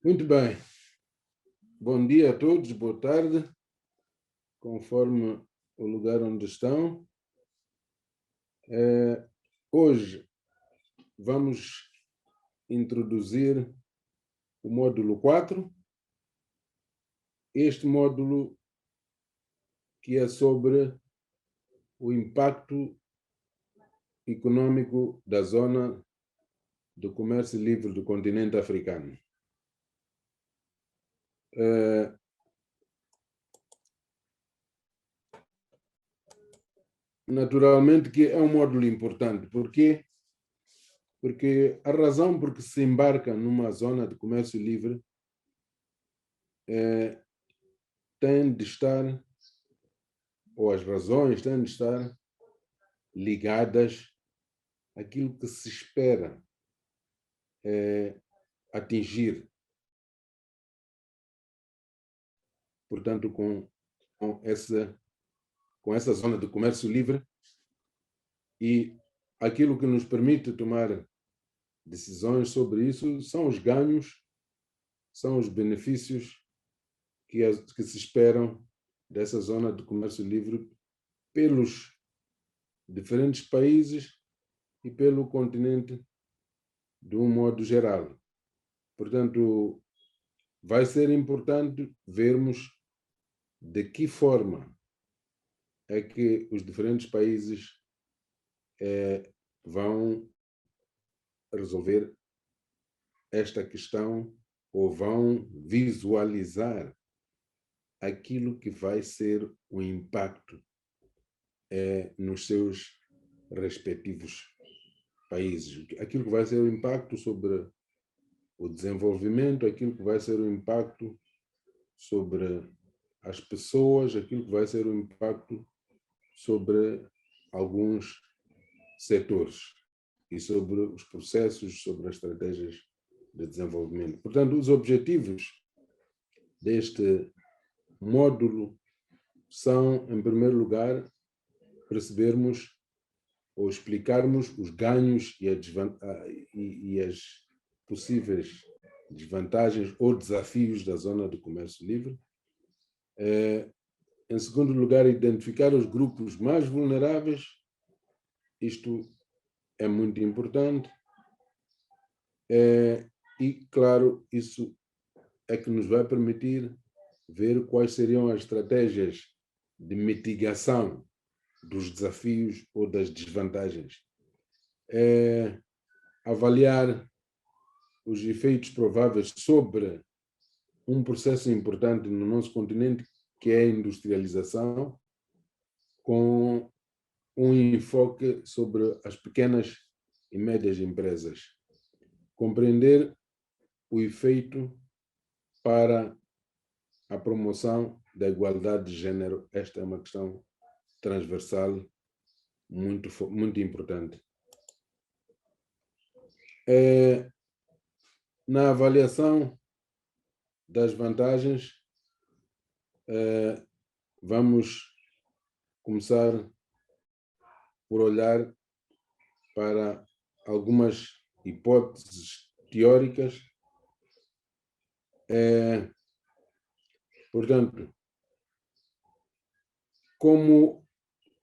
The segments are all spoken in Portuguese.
Muito bem. Bom dia a todos, boa tarde, conforme o lugar onde estão. Hoje vamos introduzir o módulo 4. Este módulo que é sobre o impacto econômico da zona do comércio livre do continente africano. Naturalmente que é um módulo importante. Por quê? Porque a razão por que se embarca numa zona de comércio livre tem de estar, ou as razões têm de estar ligadas àquilo que se espera atingir, portanto, com essa zona de comércio livre, e aquilo que nos permite tomar decisões sobre isso são os ganhos, são os benefícios que se esperam dessa zona de comércio livre pelos diferentes países e pelo continente de um modo geral. Portanto, vai ser importante vermos de que forma é que os diferentes países vão resolver esta questão ou vão visualizar aquilo que vai ser o impacto nos seus respectivos países. Aquilo que vai ser o impacto sobre o desenvolvimento, aquilo que vai ser o impacto sobre as pessoas, aquilo que vai ser o impacto sobre alguns setores e sobre os processos, sobre as estratégias de desenvolvimento. Portanto, os objetivos deste módulo são, em primeiro lugar, percebermos ou explicarmos os ganhos e as possíveis desvantagens ou desafios da zona de comércio livre. Em segundo lugar, identificar os grupos mais vulneráveis. Isto é muito importante. E, claro, isso é que nos vai permitir ver quais seriam as estratégias de mitigação dos desafios ou das desvantagens. Avaliar os efeitos prováveis sobre um processo importante no nosso continente, que é a industrialização, com um enfoque sobre as pequenas e médias empresas. Compreender o efeito para a promoção da igualdade de género. Esta é uma questão transversal muito importante. Na avaliação das vantagens, vamos começar por olhar para algumas hipóteses teóricas. Portanto, como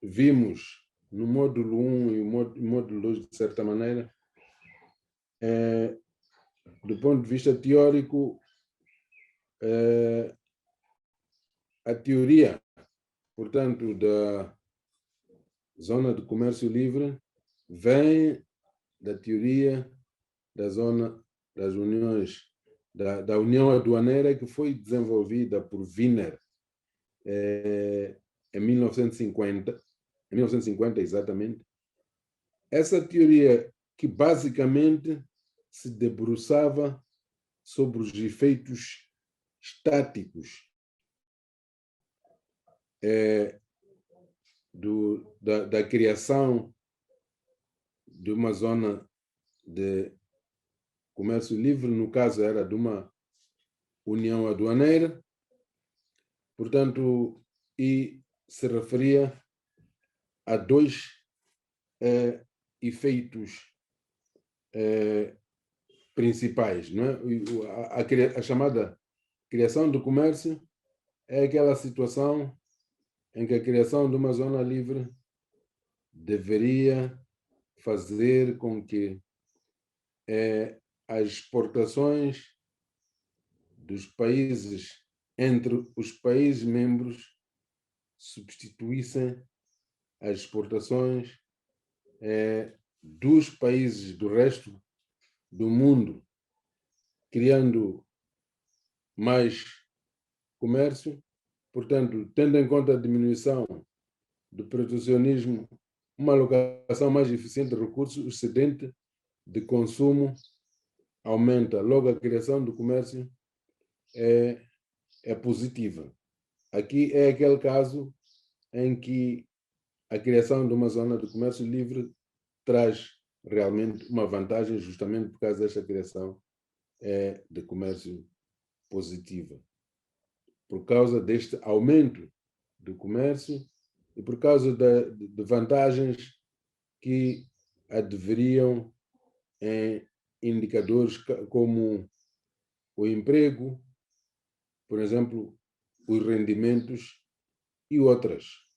vimos no módulo 1 e o módulo 2, de certa maneira, do ponto de vista teórico, a teoria, portanto, da zona de comércio livre vem da teoria da zona das uniões, da União Aduaneira, que foi desenvolvida por Wiener em 1950 exatamente. Essa teoria que basicamente se debruçava sobre os efeitos estáticos da criação de uma zona de comércio livre, no caso era de uma união aduaneira, portanto, e se referia a dois efeitos principais, não é? A chamada criação do comércio é aquela situação em que a criação de uma zona livre deveria fazer com que as exportações dos países entre os países membros substituíssem as exportações dos países do resto do mundo, criando mais comércio. Portanto, tendo em conta a diminuição do protecionismo, uma alocação mais eficiente de recursos, o excedente de consumo aumenta. Logo, a criação do comércio é positiva. Aqui é aquele caso em que a criação de uma zona de comércio livre traz realmente uma vantagem, justamente por causa desta criação de comércio positiva. Por causa deste aumento do comércio e por causa de vantagens que adveriam em indicadores como o emprego, por exemplo, os rendimentos e outras.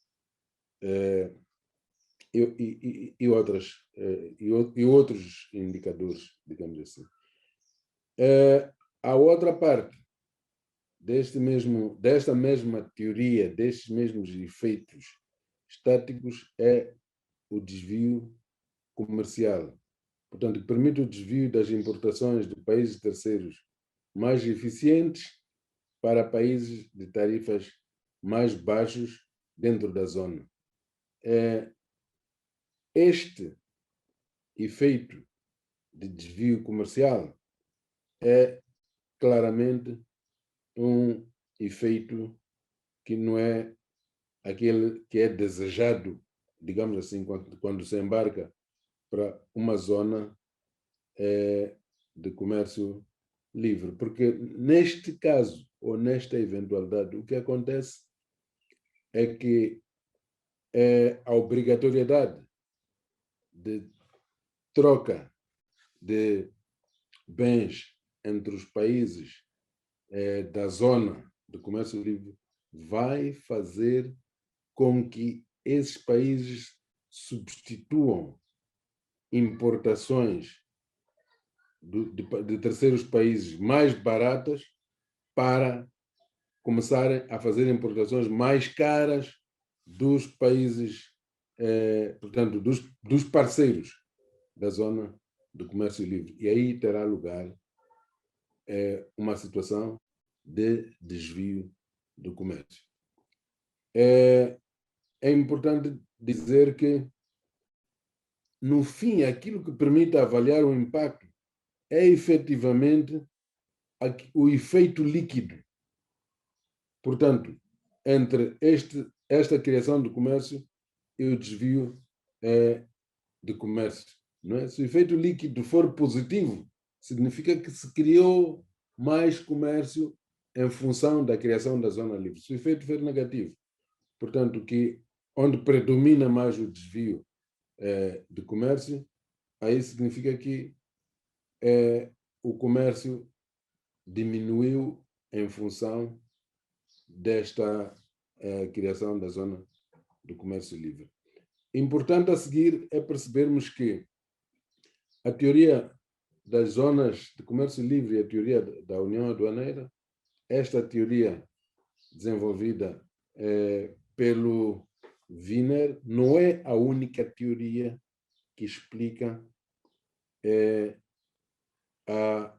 E outros indicadores, digamos assim. A outra parte desta mesma teoria, destes mesmos efeitos estáticos, é o desvio comercial. Portanto, que permite o desvio das importações de países terceiros mais eficientes para países de tarifas mais baixos dentro da zona. Este efeito de desvio comercial é claramente um efeito que não é aquele que é desejado, digamos assim, quando se embarca para uma zona de comércio livre. Porque neste caso, ou nesta eventualidade, o que acontece é que a obrigatoriedade de troca de bens entre os países da zona de comércio livre vai fazer com que esses países substituam importações de terceiros países mais baratas para começarem a fazer importações mais caras dos países, portanto, dos parceiros da zona do comércio livre. E aí terá lugar uma situação de desvio do comércio. É importante dizer que, no fim, aquilo que permite avaliar o impacto é efetivamente o efeito líquido. Portanto, entre esta criação de comércio e o desvio de comércio. Não é? Se o efeito líquido for positivo, significa que se criou mais comércio em função da criação da zona livre. Se o efeito for negativo, portanto, que onde predomina mais o desvio de comércio, aí significa que o comércio diminuiu em função desta criação da zona do comércio livre. Importante a seguir é percebermos que a teoria das zonas de comércio livre e a teoria da União Aduaneira, esta teoria desenvolvida pelo Wiener, não é a única teoria que explica a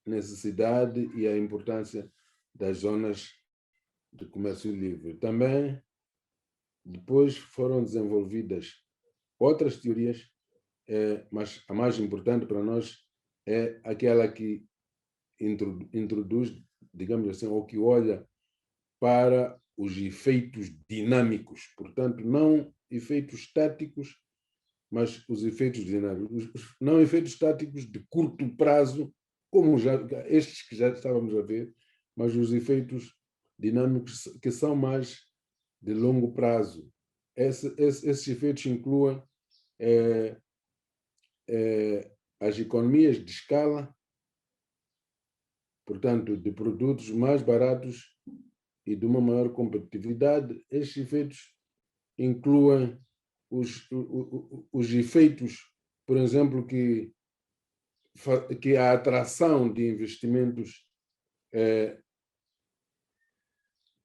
necessidade e a importância das zonas de comércio livre. Também, depois foram desenvolvidas outras teorias, mas a mais importante para nós é aquela que introduz, digamos assim, ou que olha para os efeitos dinâmicos, portanto, não efeitos estáticos, mas os efeitos dinâmicos, não efeitos estáticos de curto prazo, como estes que já estávamos a ver, mas os efeitos dinâmicos que são mais de longo prazo. Esses efeitos incluem as economias de escala portanto, de produtos mais baratos e de uma maior competitividade. Estes efeitos incluem os efeitos, por exemplo, que a atração de investimentos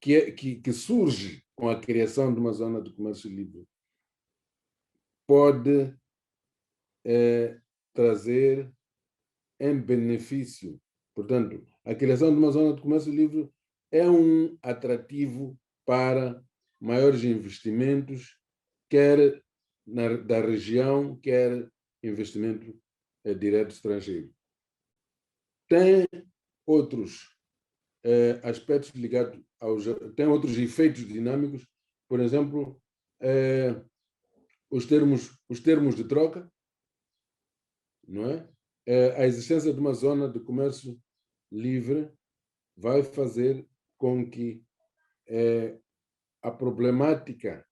que surge com a criação de uma zona de comércio livre pode trazer em benefício. Portanto, a criação de uma zona de comércio livre é um atrativo para maiores investimentos, quer da região, quer investimento direto estrangeiro. Tem outros aspectos ligados tem outros efeitos dinâmicos, por exemplo, os termos de troca, não é? A existência de uma zona de comércio livre vai fazer com que a problemática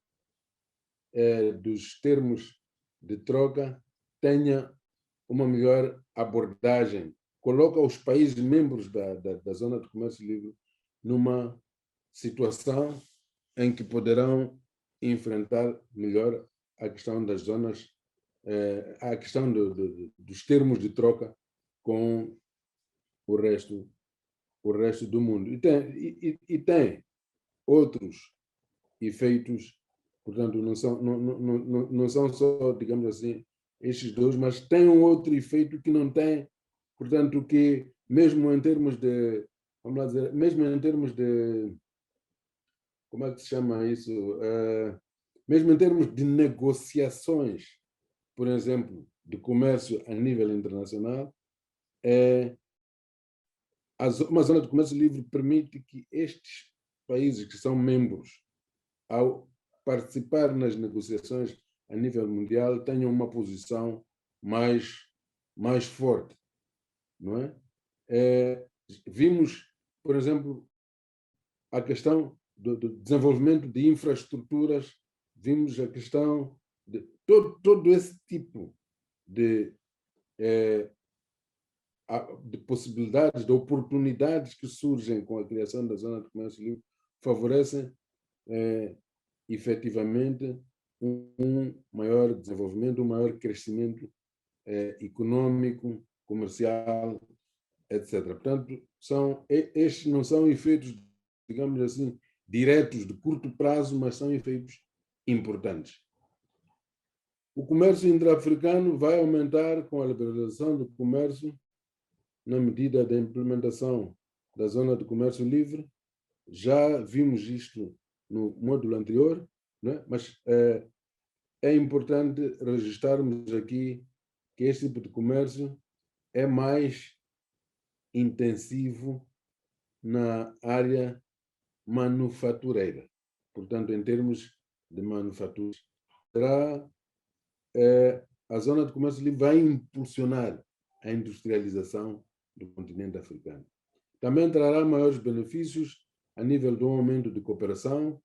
dos termos de troca tenha uma melhor abordagem, coloca os países membros da zona de comércio livre numa situação em que poderão enfrentar melhor a questão das zonas, a questão dos termos de troca com o resto do mundo. E tem outros efeitos, portanto, não são só, digamos assim, estes dois, mas tem um outro efeito que não tem, portanto, que mesmo em termos de, vamos lá dizer, mesmo em termos de, como é que se chama isso? Mesmo em termos de negociações, por exemplo, de comércio a nível internacional, uma zona de comércio livre permite que estes países que são membros, ao participar nas negociações a nível mundial, tenham uma posição mais forte, não é? Vimos, por exemplo, a questão do desenvolvimento de infraestruturas, vimos a questão de todo esse tipo de possibilidades, de oportunidades que surgem com a criação da zona de comércio livre, favorecem efetivamente um maior desenvolvimento, um maior crescimento econômico, comercial, etc. Portanto, estes não são efeitos, digamos assim, diretos de curto prazo, mas são efeitos importantes. O comércio intra-africano vai aumentar com a liberalização do comércio na medida da implementação da zona de comércio livre. Já vimos isto no módulo anterior, né? Mas é importante registrarmos aqui que este tipo de comércio é mais intensivo na área manufatureira. Portanto, em termos de manufatura, a zona de comércio livre vai impulsionar a industrialização do continente africano. Também trará maiores benefícios a nível do aumento de cooperação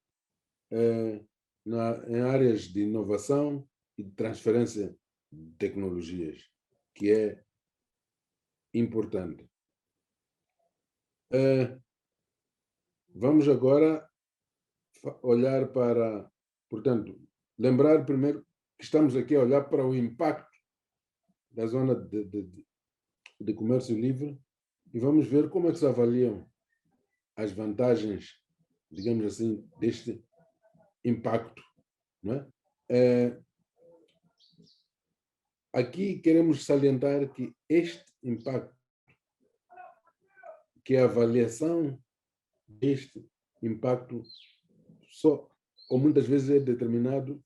em áreas de inovação e de transferência de tecnologias, que é importante. Vamos agora olhar para, portanto, lembrar primeiro que estamos aqui a olhar para o impacto da zona de comércio livre e vamos ver como é que se avaliam as vantagens, digamos assim, deste impacto, não é? Aqui queremos salientar que este impacto, que a avaliação deste impacto só, ou muitas vezes é determinado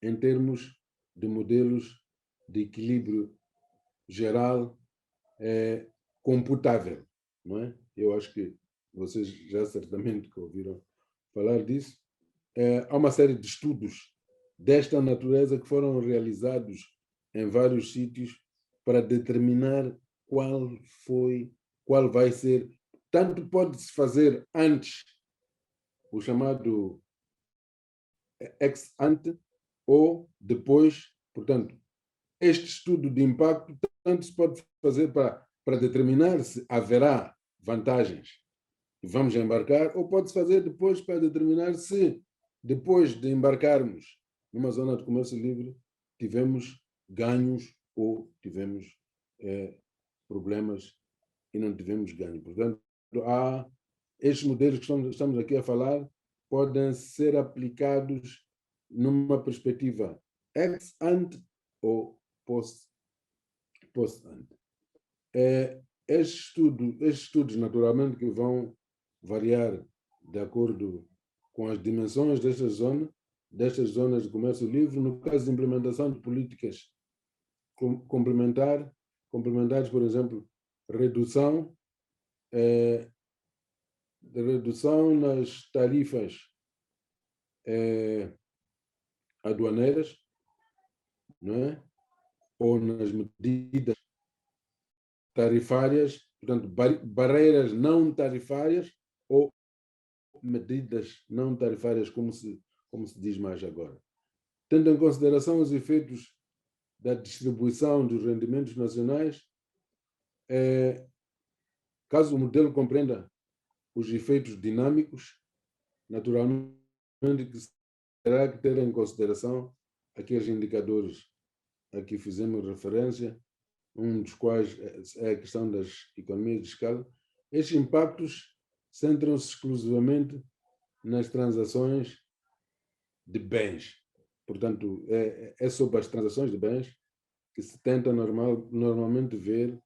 em termos de modelos de equilíbrio geral computável, não é? Eu acho que vocês já certamente que ouviram falar disso. Há uma série de estudos desta natureza que foram realizados em vários sítios para determinar qual vai ser. Tanto pode-se fazer antes o chamado ex ante ou depois. Portanto, este estudo de impacto tanto se pode fazer para determinar se haverá vantagens e vamos embarcar, ou pode-se fazer depois para determinar se, depois de embarcarmos numa zona de comércio livre, tivemos ganhos ou tivemos problemas e não tivemos ganho. Portanto, há estes modelos que estamos aqui a falar podem ser aplicados numa perspectiva ex ante ou post ante. Estes estudos, naturalmente, que vão variar de acordo com as dimensões destas zonas de comércio livre, no caso de implementação de políticas complementares, por exemplo, redução nas tarifas aduaneiras, não é? Ou nas medidas tarifárias, portanto, barreiras não tarifárias ou medidas não tarifárias, como se diz mais agora. Tendo em consideração os efeitos da distribuição dos rendimentos nacionais, caso o modelo compreenda os efeitos dinâmicos, naturalmente que terá que ter em consideração aqueles indicadores a que fizemos referência, um dos quais é a questão das economias de escala. Estes impactos centram-se exclusivamente nas transações de bens. Portanto, é sobre as transações de bens que se tenta normalmente ver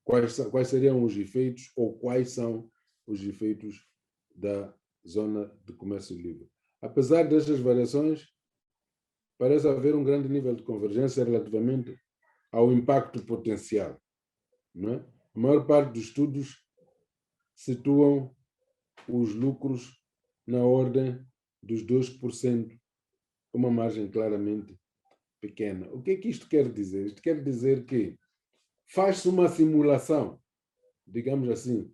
quais seriam os efeitos ou quais são os efeitos da zona de comércio livre. Apesar destas variações, parece haver um grande nível de convergência relativamente ao impacto potencial. Não é? A maior parte dos estudos situam os lucros na ordem dos 2%, uma margem claramente pequena. O que é que isto quer dizer? Isto quer dizer que faz-se uma simulação, digamos assim,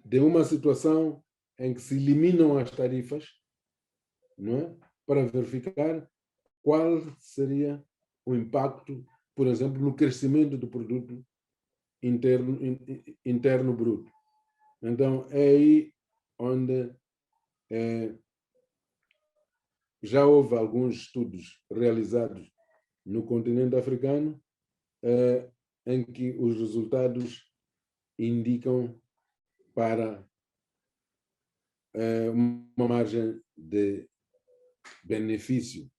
de uma situação em que se eliminam as tarifas, não é? Para verificar qual seria o impacto, por exemplo, no crescimento do produto interno bruto. Então, é aí onde já houve alguns estudos realizados no continente africano em que os resultados indicam para uma margem de benefício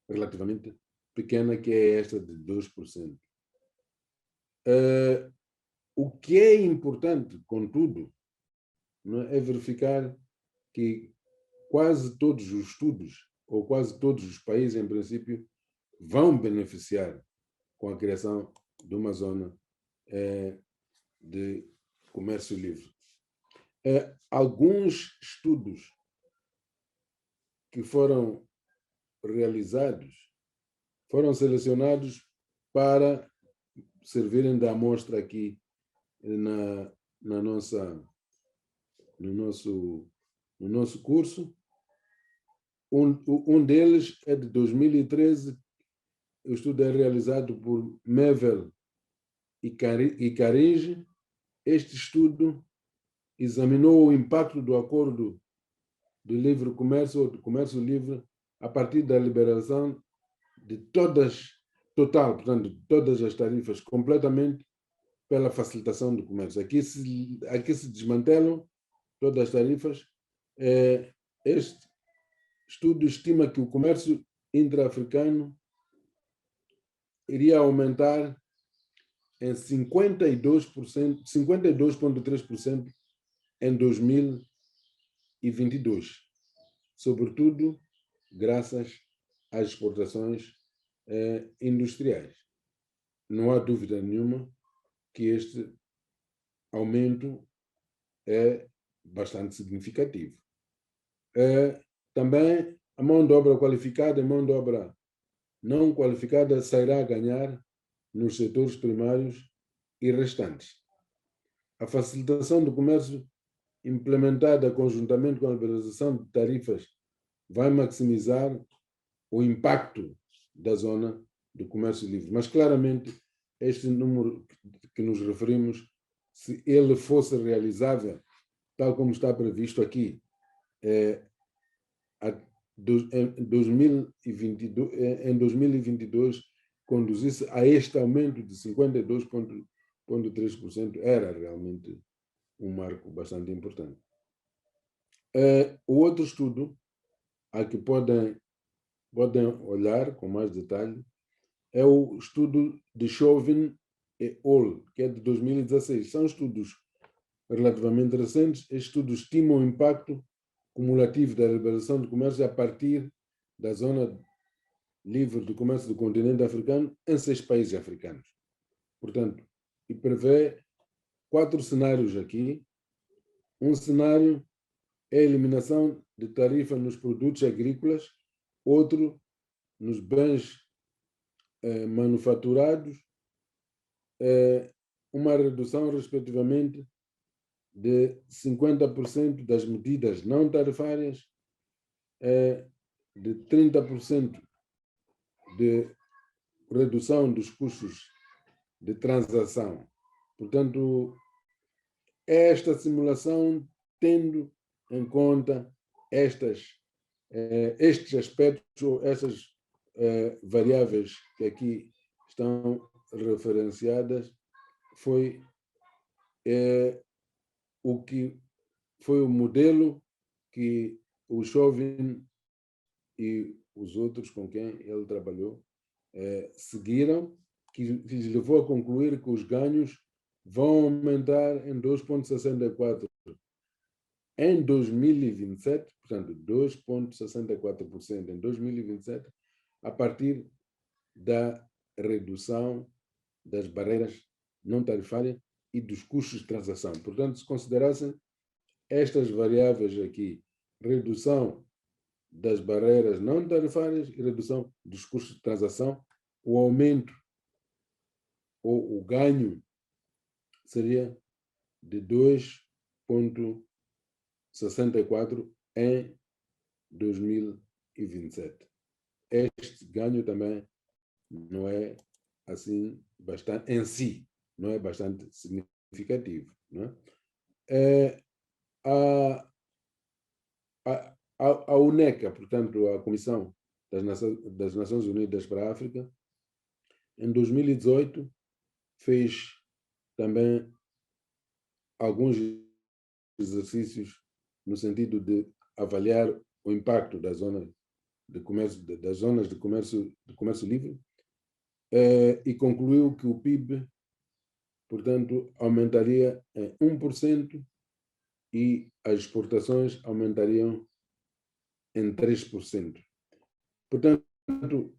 relativamente pequena, que é esta de 2%. O que é importante, contudo, não é verificar que quase todos os estudos, ou quase todos os países, em princípio, vão beneficiar com a criação de uma zona de comércio livre. Alguns estudos que foram realizados foram selecionados para servirem de amostra aqui no nosso curso. Um deles é de 2013, o estudo é realizado por Mevel e Caringe. Este estudo examinou o impacto do acordo de livre comércio ou de comércio livre a partir da liberação de portanto, de todas as tarifas, completamente pela facilitação do comércio. Aqui se desmantelam todas as tarifas. Este estudo estima que o comércio intra-africano iria aumentar em 52,3% em 2022, sobretudo graças às exportações industriais. Não há dúvida nenhuma que este aumento é bastante significativo. Também a mão de obra qualificada e mão de obra não qualificada sairá a ganhar nos setores primários e restantes. A facilitação do comércio implementada conjuntamente com a liberalização de tarifas vai maximizar o impacto da zona de comércio livre. Mas, claramente, este número que nos referimos se ele fosse realizável, tal como está previsto aqui, em 2022, conduzisse a este aumento de 52,3%, era realmente um marco bastante importante. O outro estudo, a que podem olhar com mais detalhe, é o estudo de Chauvin et al., que é de 2016. São estudos relativamente recentes. Estes estudos estimam o impacto cumulativo da liberalização do comércio a partir da zona livre de comércio do continente africano em 6 países africanos. Portanto, e prevê 4 cenários aqui. Um cenário é a eliminação de tarifa nos produtos agrícolas, outro nos bens manufaturados, uma redução, respectivamente, de 50% das medidas não tarifárias, de 30% de redução dos custos de transação. Portanto, esta simulação, tendo em conta estes aspectos, ou essas variáveis que aqui estão referenciadas, foi o modelo que o Chauvin e os outros com quem ele trabalhou seguiram, que lhes levou a concluir que os ganhos vão aumentar em 2,64% em 2027, portanto, 2,64% em 2027, a partir da redução das barreiras não tarifárias e dos custos de transação. Portanto, se considerassem estas variáveis aqui, redução das barreiras não tarifárias e redução dos custos de transação, o aumento ou o ganho seria de 2,64% em 2027. Este ganho também não é assim bastante em si, não é bastante significativo, não é? A UNECA, portanto, a Comissão das Nações Unidas para a África, em 2018, fez também alguns exercícios no sentido de avaliar o impacto das zonas de comércio livre, e concluiu que o PIB, portanto, aumentaria em 1% e as exportações aumentariam em 3%. Portanto,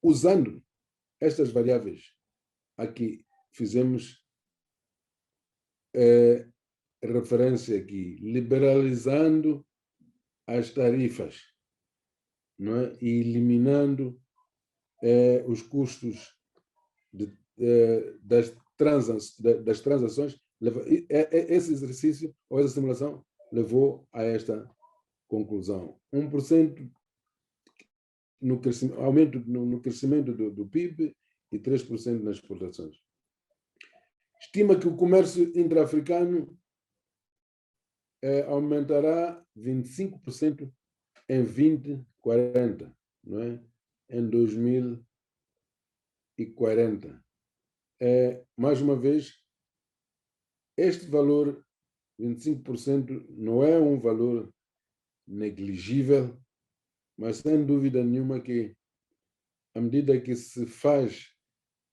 usando estas variáveis a que fizemos referência aqui, liberalizando as tarifas, não é? E eliminando os custos das transações, esse exercício ou essa simulação levou a esta conclusão. 1% no crescimento, aumento no crescimento do PIB e 3% nas exportações. Estima que o comércio intra-africano aumentará 25% em 2040, não é? Em 2040. Mais uma vez, este valor, 25%, não é um valor negligível, mas sem dúvida nenhuma que, à medida que se faz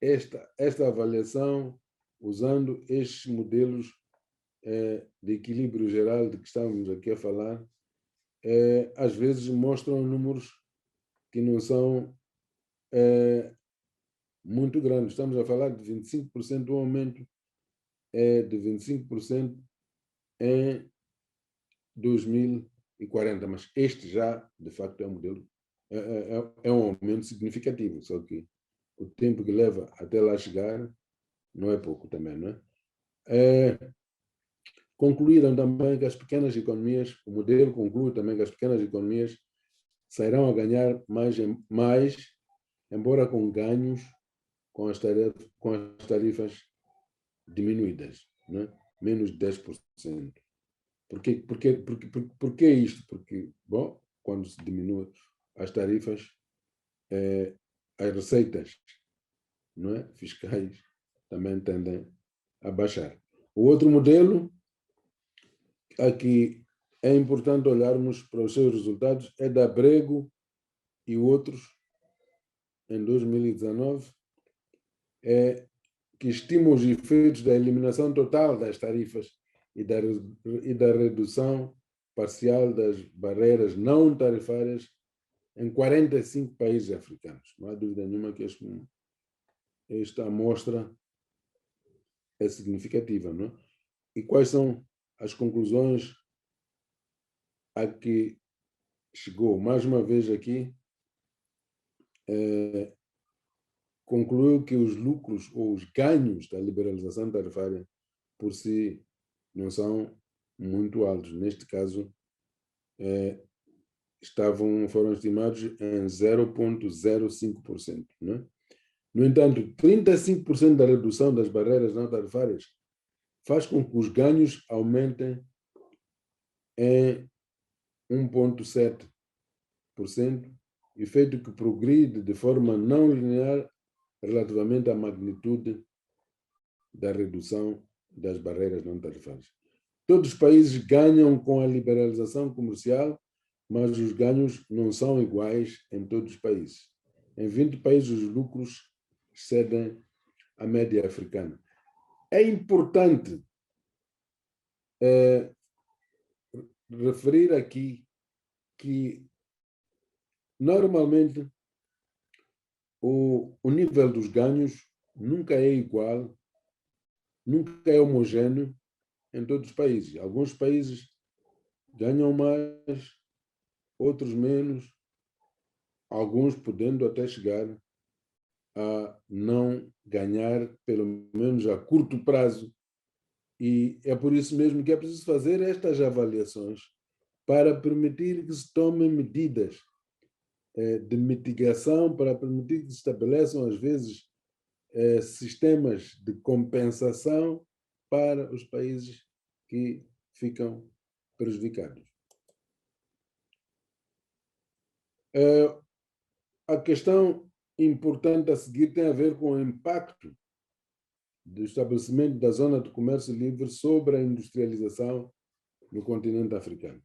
esta avaliação, usando estes modelos de equilíbrio geral de que estamos aqui a falar, às vezes mostram números que não são muito grandes. Estamos a falar de 25%, um aumento de 25% em 2040, mas este já, de facto, é um modelo, é um aumento significativo, só que o tempo que leva até lá chegar não é pouco também, não é? Concluíram também que as pequenas economias, o modelo conclui também que as pequenas economias sairão a ganhar mais, embora com ganhos com as tarifas diminuídas, não é? Menos 10%. Por que isto? Porque, bom, quando se diminui as tarifas, as receitas, não é, fiscais também tendem a baixar. O outro modelo, aqui é importante olharmos para os seus resultados, é da Abrego e outros, em 2019, que estima os efeitos da eliminação total das tarifas e da redução parcial das barreiras não tarifárias em 45 países africanos. Não há dúvida nenhuma que esta amostra é significativa, não é? E quais são as conclusões a que chegou? Mais uma vez aqui, concluiu que os lucros ou os ganhos da liberalização tarifária por si não são muito altos. Neste caso, foram estimados em 0,05%. Né? No entanto, 35% da redução das barreiras não tarifárias faz com que os ganhos aumentem em 1,7%, efeito que progride de forma não linear relativamente à magnitude da redução das barreiras não tarifárias. Todos os países ganham com a liberalização comercial, mas os ganhos não são iguais em todos os países. Em 20 países, os lucros excedem a média africana. É importante referir aqui que, normalmente, o nível dos ganhos nunca é igual, nunca é homogêneo em todos os países. Alguns países ganham mais, outros menos, alguns podendo até chegar a não ganhar, pelo menos a curto prazo. E é por isso mesmo que é preciso fazer estas avaliações para permitir que se tomem medidas de mitigação, para permitir que se estabeleçam, às vezes, sistemas de compensação para os países que ficam prejudicados. A questão importante a seguir tem a ver com o impacto do estabelecimento da Zona de Comércio Livre sobre a industrialização no continente africano.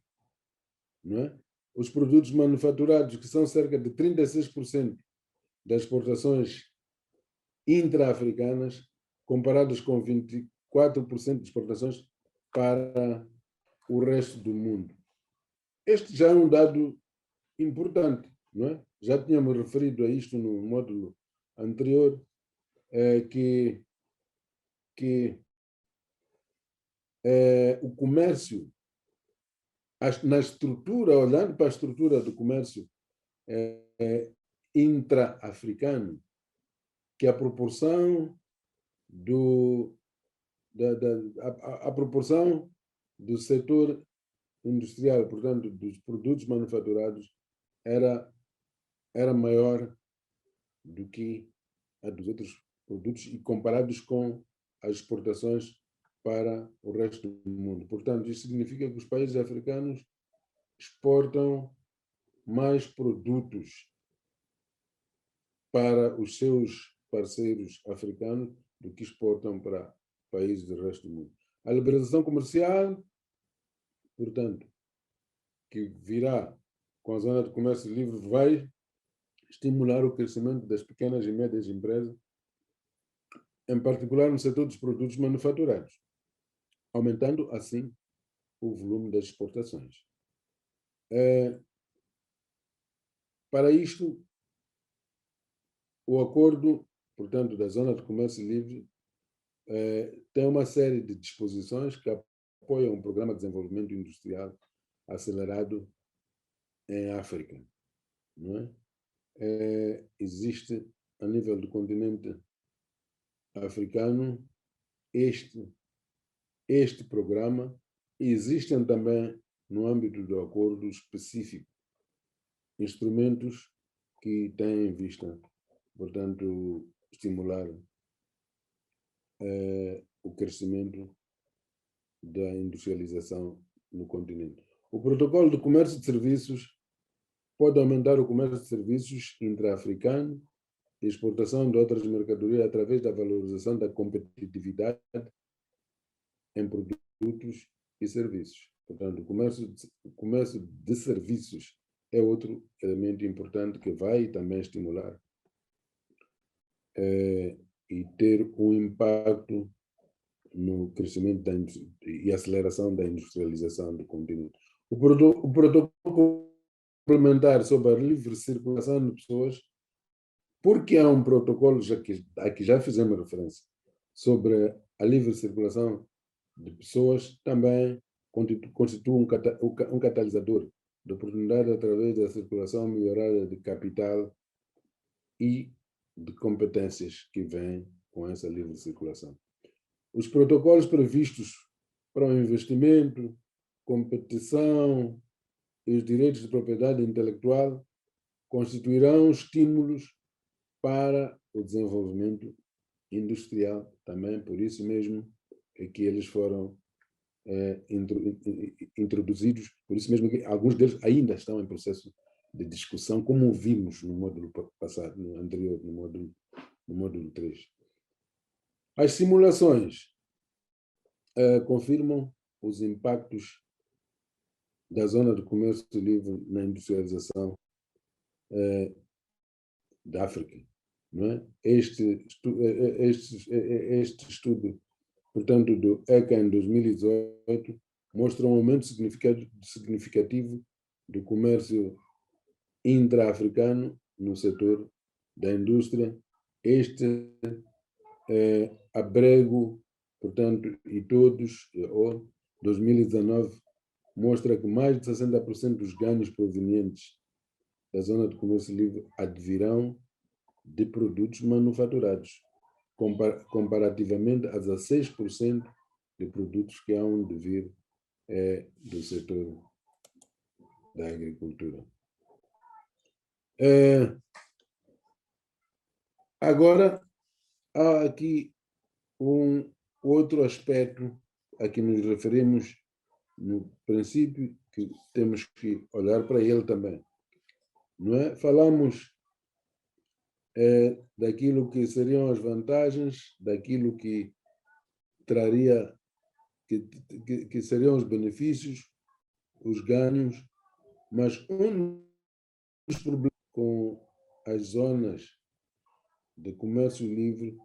Não é? Os produtos manufaturados, que são cerca de 36% das exportações intra-africanas, comparados com 24% de exportações para o resto do mundo. Este já é um dado importante, não é? Já tínhamos referido a isto no módulo anterior, que o comércio, na estrutura, olhando para a estrutura do comércio intra-africano, que a proporção a proporção do setor industrial, portanto, dos produtos manufaturados, era maior do que a dos outros produtos e comparados com as exportações para o resto do mundo. Portanto, isso significa que os países africanos exportam mais produtos para os seus parceiros africanos do que exportam para países do resto do mundo. A liberalização comercial, portanto, que virá com a Zona de Comércio Livre, vai estimular o crescimento das pequenas e médias empresas, em particular no setor dos produtos manufaturados, aumentando, assim, o volume das exportações. Para isto, o acordo, portanto, da Zona de Comércio Livre tem uma série de disposições que apoiam um programa de desenvolvimento industrial acelerado em África. Não é? Existe, a nível do continente africano, este programa. Existem também, no âmbito do acordo específico, instrumentos que têm em vista, portanto, estimular o crescimento da industrialização no continente. O protocolo de comércio de serviços pode aumentar o comércio de serviços intra-africano e exportação de outras mercadorias através da valorização da competitividade em produtos e serviços. Portanto, o comércio de serviços é outro elemento importante que vai também estimular e ter um impacto no crescimento e aceleração da industrialização do continente. O protocolo complementar sobre a livre circulação de pessoas, porque há um protocolo a que já fizemos referência sobre a livre circulação de pessoas, também constitui um catalisador de oportunidade através da circulação melhorada de capital e de competências que vêm com essa livre circulação. Os protocolos previstos para o investimento, competição e os direitos de propriedade intelectual constituirão estímulos para o desenvolvimento industrial também, por isso mesmo é que eles foram introduzidos, por isso mesmo que alguns deles ainda estão em processo de discussão, como vimos no módulo passado, no anterior, no módulo 3. As simulações confirmam os impactos da zona de comércio livre na industrialização da África. Não é? Este estudo, portanto, do ECA em 2018, mostra um aumento significativo do comércio intra-africano no setor da indústria. Este abrego, portanto, e todos, 2019, mostra que mais de 60% dos ganhos provenientes da zona de comércio livre advirão de produtos manufaturados, comparativamente a 16% de produtos que hão de vir do setor da agricultura. Agora, há aqui um outro aspecto a que nos referimos no princípio, que temos que olhar para ele também. Não é? Falamos daquilo que seriam as vantagens, daquilo que traria, que seriam os benefícios, os ganhos, mas um dos problemas com as zonas de comércio livre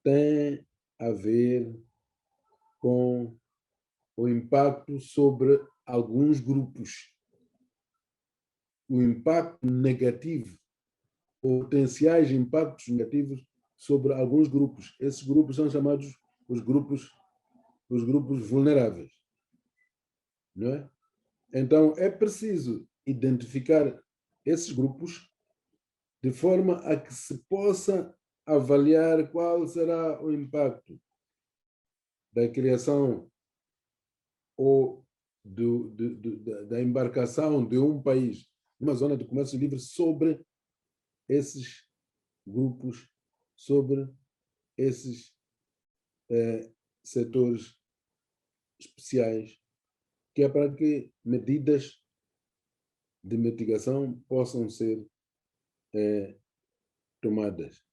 tem a ver com o impacto sobre alguns grupos, o impacto negativo, potenciais impactos negativos sobre alguns grupos. Esses grupos são chamados os grupos vulneráveis, não é? Então, é preciso identificar esses grupos de forma a que se possa avaliar qual será o impacto da criação ou da embarcação de um país numa zona de comércio livre sobre esses grupos, sobre esses setores especiais, que é para que medidas de mitigação possam ser tomadas.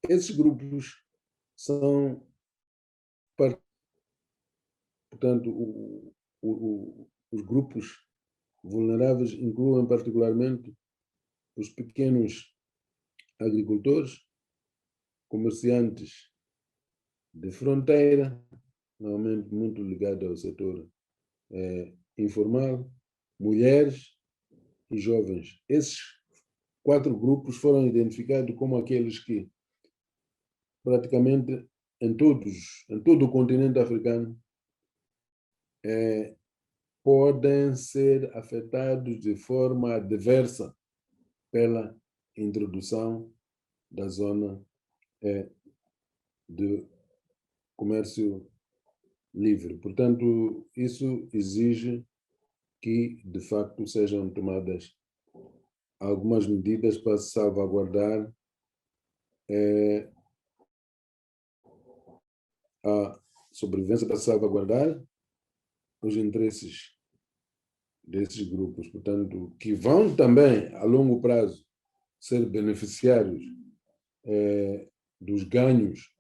Esses grupos são, portanto, os grupos vulneráveis incluem particularmente os pequenos agricultores, comerciantes de fronteira, normalmente muito ligados ao setor informal, mulheres e jovens. Esses 4 grupos foram identificados como aqueles que praticamente em todo o continente africano podem ser afetados de forma adversa pela introdução da zona de comércio livre. Portanto, isso exige que, de facto, sejam tomadas algumas medidas para salvaguardar a sobrevivência, para salvaguardar os interesses desses grupos, portanto, que vão também, a longo prazo, ser beneficiários dos ganhos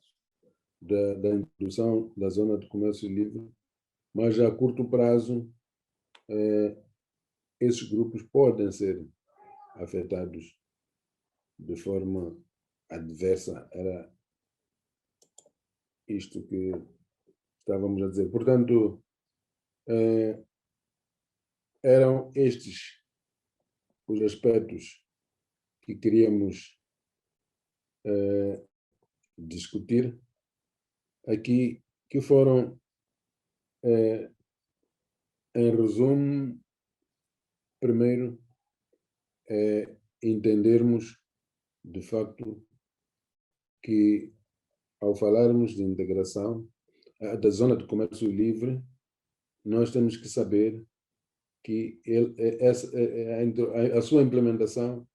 da introdução da zona de comércio livre, mas a curto prazo esses grupos podem ser afetados de forma adversa. Era isto que estávamos a dizer. Portanto, eram estes os aspectos que queríamos discutir aqui, que foram, em resumo, primeiro, entendermos, de facto, que, ao falarmos de integração da zona de comércio livre, nós temos que saber que a sua implementação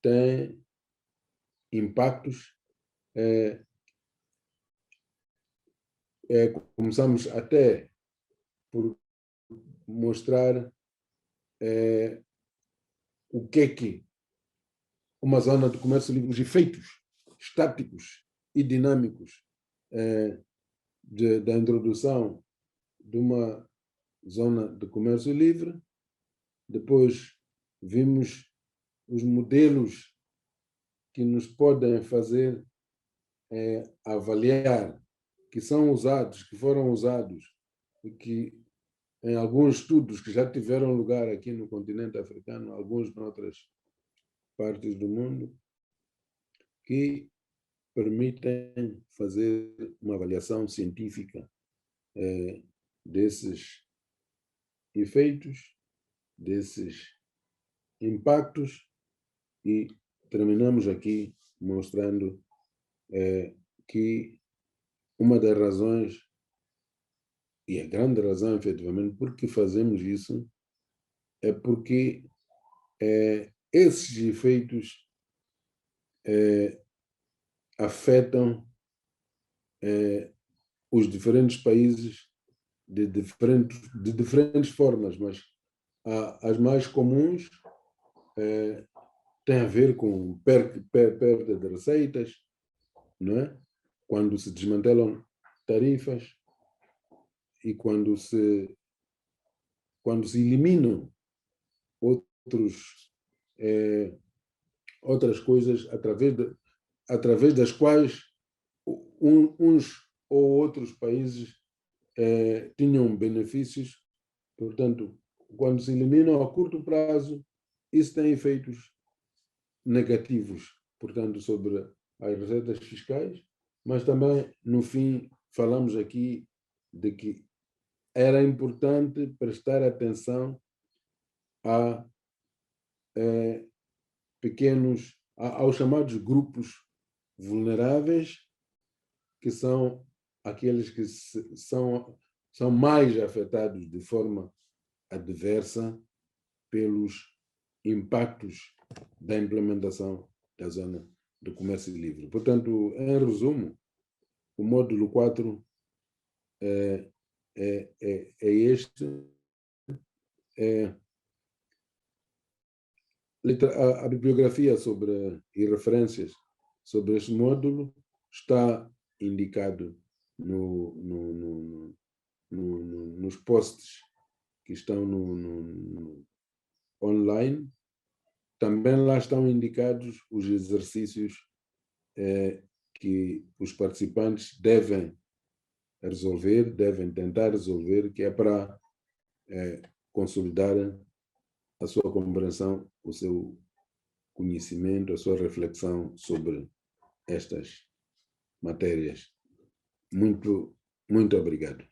tem impactos. Começamos até por mostrar o que uma zona de comércio livre, os efeitos estáticos e dinâmicos da introdução de uma zona de comércio livre. Depois vimos os modelos que nos podem fazer avaliar, que são usados, que foram usados, e que em alguns estudos que já tiveram lugar aqui no continente africano, alguns noutras partes do mundo, que permitem fazer uma avaliação científica desses efeitos, desses impactos, e terminamos aqui mostrando que uma das razões, e a grande razão, efetivamente, por que fazemos isso, é porque esses efeitos afetam os diferentes países de diferentes formas, mas as mais comuns têm a ver com perda de receitas, não é? Quando se desmantelam tarifas e quando se eliminam outras coisas através das quais uns ou outros países tinham benefícios. Portanto, quando se eliminam a curto prazo, isso tem efeitos negativos, portanto, sobre as receitas fiscais, mas também, no fim, falamos aqui de que era importante prestar atenção aos chamados grupos vulneráveis, que são aqueles que são mais afetados de forma adversa pelos impactos da implementação da zona de comércio livre. Portanto, em resumo, o módulo 4 é este. A bibliografia e referências sobre este módulo está indicado nos posts que estão online. Também lá estão indicados os exercícios que os participantes devem tentar resolver, que é para consolidar a sua compreensão, o seu conhecimento, a sua reflexão sobre estas matérias. Muito, muito obrigado.